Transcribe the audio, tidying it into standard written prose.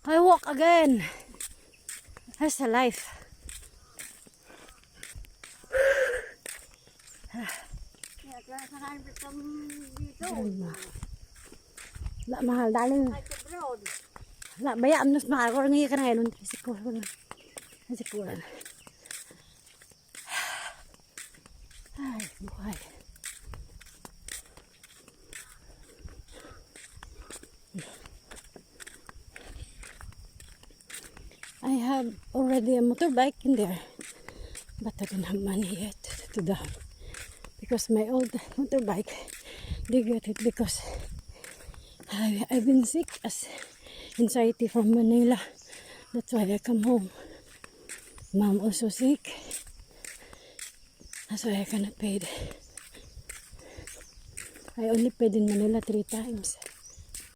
I walk again. That's the life. Lah mahal darling. Lah bayaan mas mahal ko ngi ka ngayon sikuran. Sikuran. Ay, buhay. I have already a motorbike in there, but I don't have money yet to down because my old motorbike, they got it because I've been sick as anxiety from Manila. That's why I come home. Mom also sick. That's why I cannot pay. I only paid in Manila 3 times.